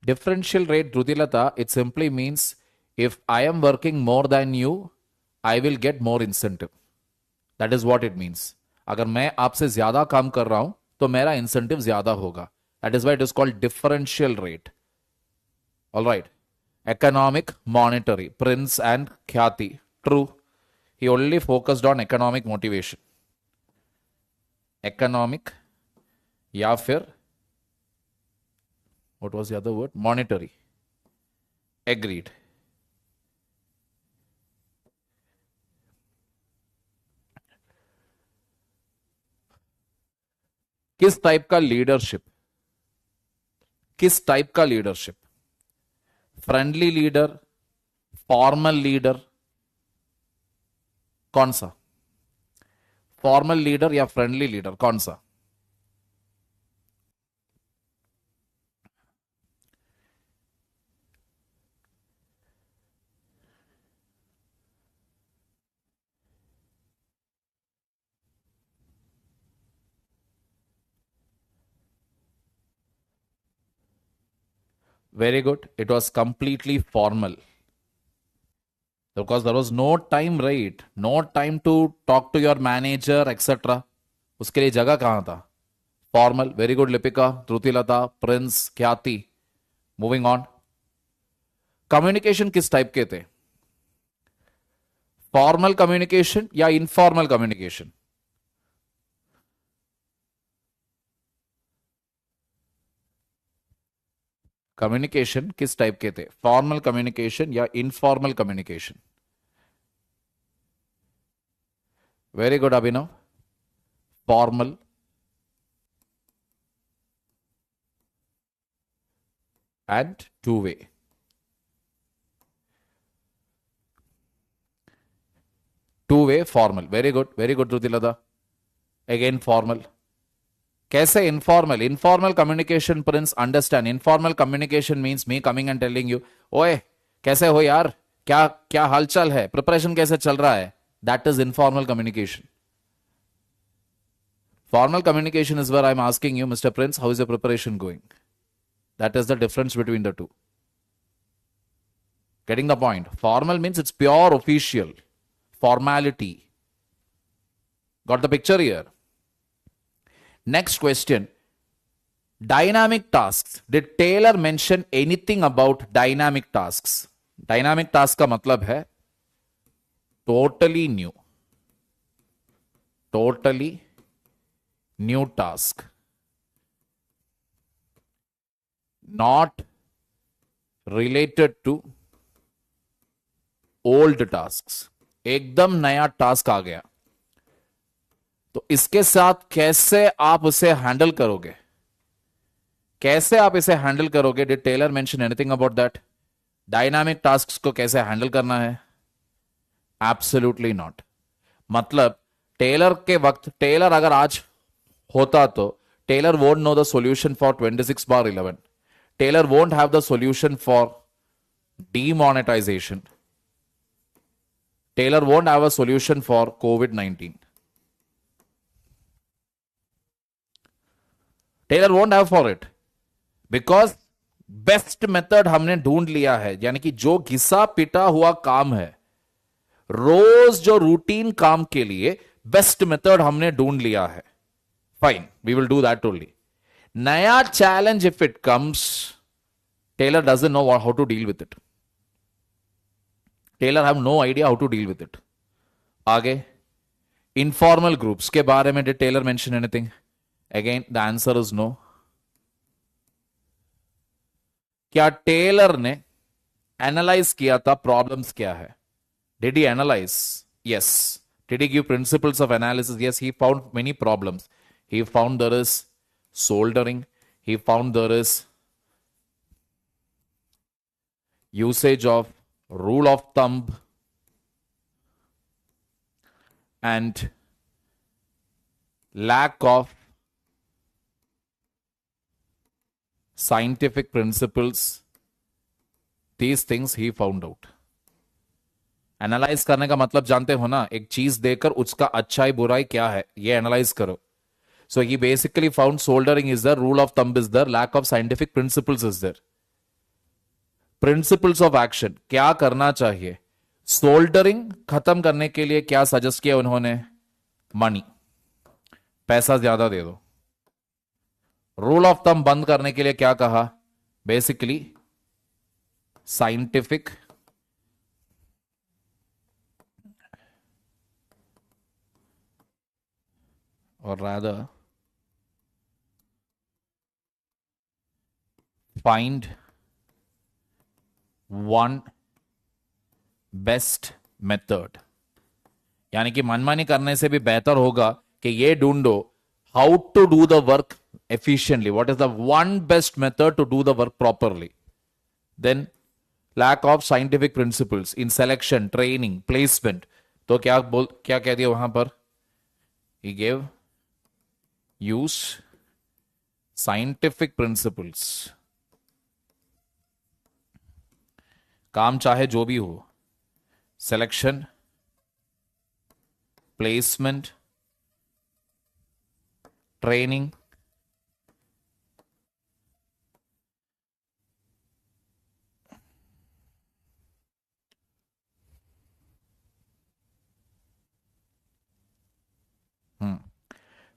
Differential rate, Drudilata, it simply means if I am working more than you, I will get more incentive. That is what it means. अगर मैं आपसे ज्यादा काम कर रहा हूं तो मेरा इंसेंटिव ज्यादा होगा. That is why it is called differential rate. All right. Economic, monetary, Prince and Khyati. True. He only focused on economic motivation. Economic, या फिर what was the other word? Monetary. Agreed. किस type का leadership? किस type का leadership? Friendly leader, formal leader, कौन सा? Formal leader या friendly leader, कौन सा? Very good. It was completely formal. Because there was no time, right? No time to talk to your manager, etc. उसके लिए जगह कहां था? Formal. Very good, Lipika, Drutilata, Prince, Khyati. Moving on. Communication किस type के थे? Formal communication या informal communication? Communication किस टाइप के थे? फॉर्मल कम्युनिकेशन या informal communication? Very good Abhinav. Formal and two way. Two way formal. Very good Rutilata. Again formal. कैसे informal? Informal communication, Prince, understand. Informal communication means me coming and telling you, ओए कैसे हो यार, क्या क्या हालचाल है, प्रिपरेशन कैसे चल रहा है. That is informal communication. Formal communication is where I'm asking you, Mr. Prince, how is your preparation going? That is the difference between the two. Getting the point? Formal means it's pure official, formality. Got the picture here? Next question. Dynamic tasks. Did Taylor mention anything about dynamic tasks? Dynamic task का मतलब है totally new. Totally new task, not related to old tasks. एकदम नया task आ गया तो इसके साथ कैसे आप उसे हैंडल करोगे? कैसे आप इसे हैंडल करोगे? Did Taylor mention anything about that? Dynamic tasks को कैसे हैंडल करना है? Absolutely not. मतलब टेलर के वक्त, टेलर अगर आज होता तो Taylor won't know the solution for 26/11. Taylor won't have the solution for demonetization. Taylor won't have a solution for COVID-19. Taylor won't have for it because best method हमने ढूंढ लिया है. यानी कि जो घिसा पिटा हुआ काम है, रोज जो रूटीन काम के लिए बेस्ट मेथड हमने ढूंढ लिया है. Fine, we will do that only. नया challenge if it comes, Taylor doesn't know how to deal with it. Taylor have no idea how to deal with it. आगे इनफॉर्मल ग्रुप्स के बारे में did Taylor mention anything? Again the answer is no. क्या Taylor ने analyse किया था problems क्या है? Did he analyse? Yes. Did he give principles of analysis? Yes. He found many problems. He found there is soldering. He found there is usage of rule of thumb and lack of scientific principles. These things he found out. Analyse करने का मतलब जानते हो ना? एक चीज देकर उसका अच्छाई बुराई क्या है ये एनालाइज करो. So he basically found soldering is there, rule of thumb is there, lack of scientific principles is there. Principles of action, क्या करना चाहिए, सोल्डरिंग खत्म करने के लिए क्या सजेस्ट किया उन्होंने, मनी, पैसा ज्यादा दे दो। रूल ऑफ थंब बंद करने के लिए क्या कहा, बेसिकली साइंटिफिक और rather find one best method, यानी कि मनमानी करने से भी बेहतर होगा कि ये ढूंढो how to do the work efficiently, what is the one best method to do the work properly. Then lack of scientific principles in selection, training, placement. तो क्या कह दिया वहां पर, he gave use scientific principles, काम चाहे जो भी हो, selection, placement, training,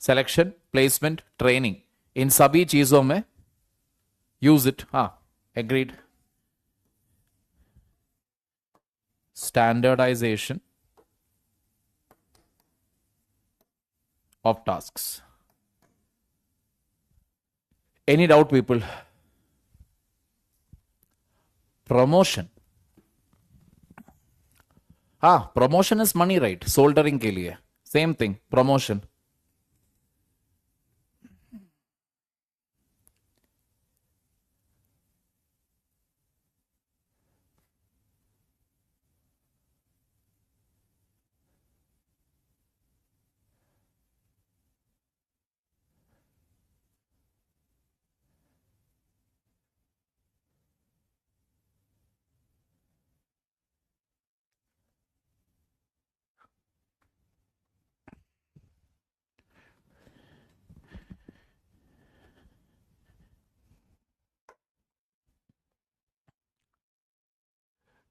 selection, placement, training, इन सभी चीजों में यूज इट। हाँ, agreed. Standardisation of tasks. Any doubt people? Promotion, हाँ, promotion is money, right, soldiering के लिए same thing, promotion.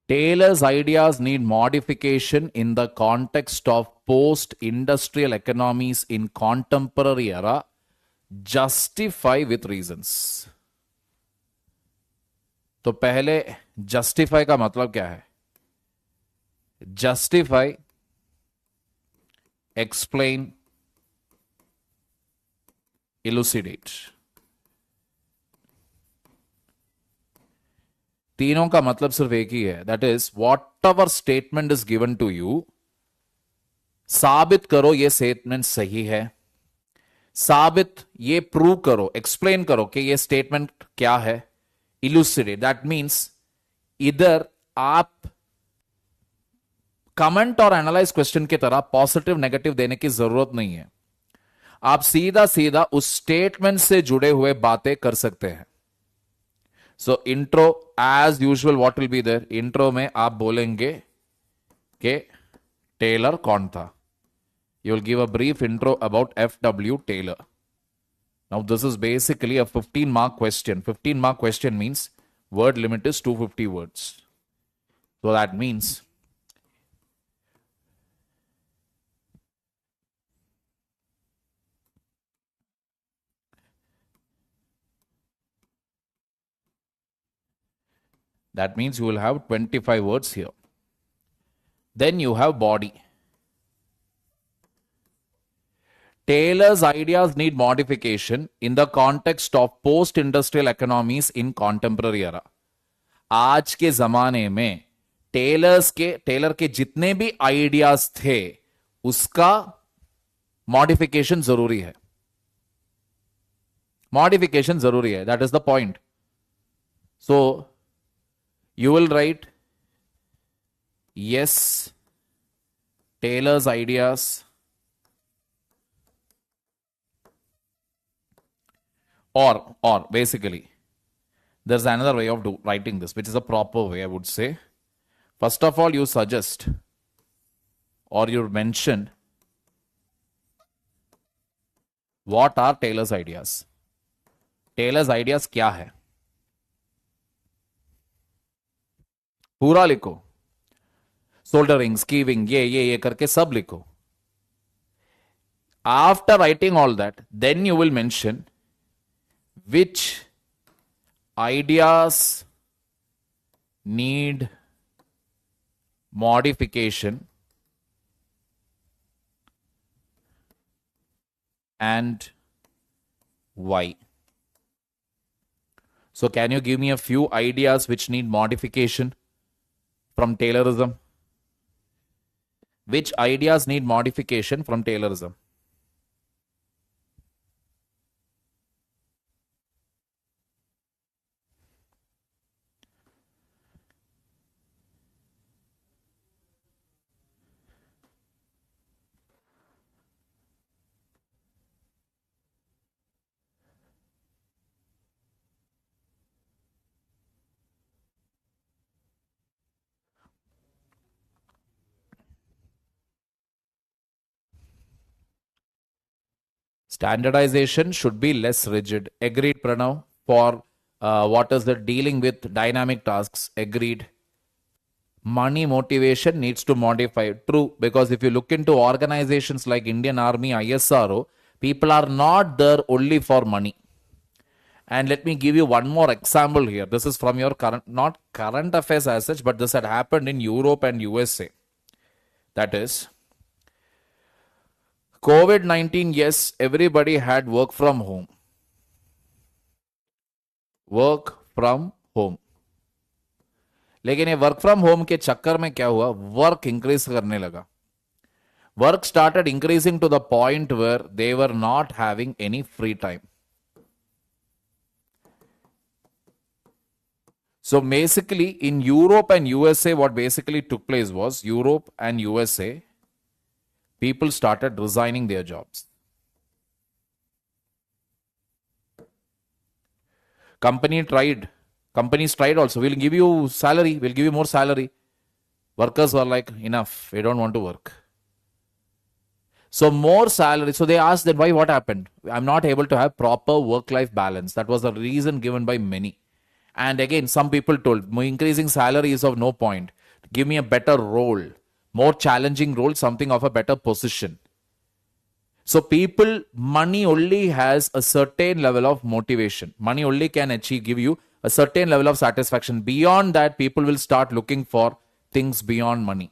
Taylor's ideas need modification in the context of post-industrial economies in contemporary era. Justify with reasons. तो पहले justify का मतलब क्या है? Justify, explain, elucidate. तीनों का मतलब सिर्फ एक ही है, that is whatever statement is given to you, साबित करो ये स्टेटमेंट सही है, साबित ये प्रूव करो, एक्सप्लेन करो कि ये स्टेटमेंट क्या है, इलुसिडेट, दैट मीन्स इधर आप कमेंट और एनालाइज क्वेश्चन की तरह पॉजिटिव नेगेटिव देने की जरूरत नहीं है, आप सीधा सीधा उस स्टेटमेंट से जुड़े हुए बातें कर सकते हैं। So intro as usual what will be there, intro में आप बोलेंगे कि टेलर कौन था, you will give a brief intro about F W Taylor. Now this is basically a 15 mark question. 15 mark question means word limit is 250 words, so that means you will have 25 words here. Then you have body. Taylor's ideas need modification in the context of post-industrial economies in contemporary era. आज के जमाने में Taylor के जितने भी ideas थे उसका modification जरूरी है, मॉडिफिकेशन जरूरी है, that is the point. So you will write, yes, Taylor's ideas or basically there's another way of writing this, which is a proper way, I would say. First of all, you suggest or you mention what are Taylor's ideas. Taylor's ideas क्या है, पूरा लिखो, soldering, स्कीविंग, ये करके सब लिखो. After writing all that, then you will mention which ideas need modification and why. So, can you give me a few ideas which need modification from Taylorism? Which ideas need modification from Taylorism? Standardization should be less rigid. Agreed, Pranav. For what is the dealing with dynamic tasks? Agreed. Money motivation needs to modify. True, because if you look into organizations like Indian Army, ISRO, people are not there only for money. And let me give you one more example here. This is from your current, not current affairs as such, but this had happened in Europe and USA. That is, COVID 19, yes, everybody had work from home. Work from home. लेकिन ये work from home के चक्कर में क्या हुआ, work increase करने लगा. Work started increasing to the point where they were not having any free time. So basically, in Europe and USA, what basically took place was Europe and USA, people started resigning their jobs. Companies tried also. We'll give you salary, we'll give you more salary. Workers were like, enough, we don't want to work. So more salary. So they asked that why, what happened? I'm not able to have proper work-life balance. That was the reason given by many. And again, some people told, increasing salary is of no point. Give me a better role, more challenging role, something of a better position. So people, money only has a certain level of motivation. Money only can give you a certain level of satisfaction. Beyond that, people will start looking for things beyond money.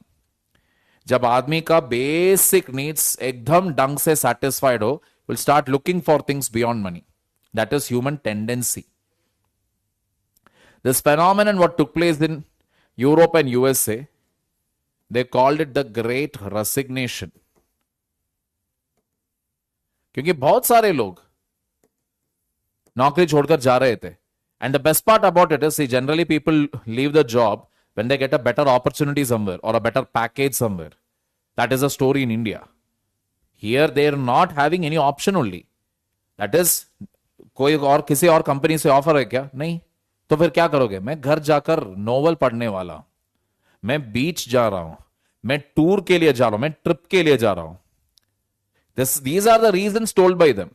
जब आदमी का basic needs एकदम ढंग से satisfied हो, will start looking for things beyond money. That is human tendency. This phenomenon what took place in Europe and USA, they called it the Great Resignation. क्योंकि बहुत सारे लोग नौकरी छोड़कर जा रहे थे. And the best part about it is, see, generally people leave the job when they get a better opportunity somewhere or a better package somewhere. That is a story in India. Here they are not having any option only. That is, कोई और किसी और company से offer है क्या? नहीं. तो फिर क्या करोगे? मैं घर जाकर नोवेल पढ़ने वाला हूं, मैं बीच जा रहा हूं, मैं टूर के लिए जा रहा हूं, मैं ट्रिप के लिए जा रहा हूं. These are the reasons told by them.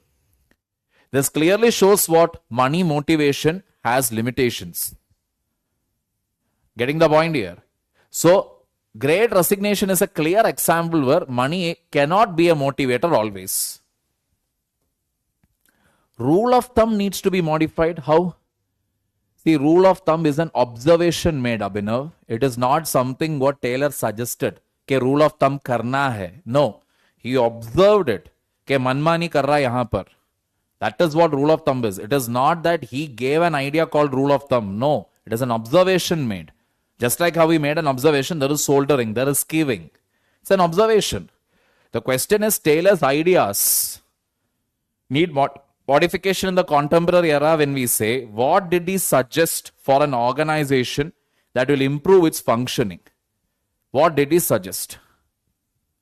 This clearly shows what money motivation has limitations. Getting the point here? So, Great Resignation is a clear example where money cannot be a motivator always. Rule of thumb needs to be modified. How? See, rule of thumb is an observation made, Abhinav. It is not something what Taylor suggested. कि rule of thumb करना है. No. He observed it. कि मनमानी कर रहा है यहाँ पर. That is what rule of thumb is. It is not that he gave an idea called rule of thumb. No. It is an observation made. Just like how we made an observation, there is soldering, there is skewing. It's an observation. The question is, Taylor's ideas need modification in the contemporary era when we say, what did he suggest for an organization that will improve its functioning? What did he suggest?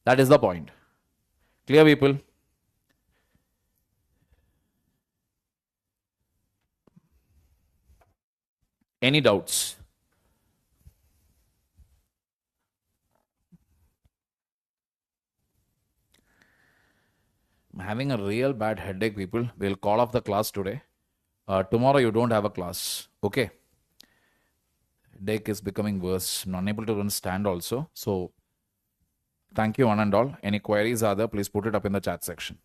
That is the point. Clear, people? Any doubts? I'm having a real bad headache, people. We'll call off the class today. Tomorrow you don't have a class. Okay. Deck is becoming worse. I'm unable to even stand also. So thank you one and all. Any queries are there, please put it up in the chat section.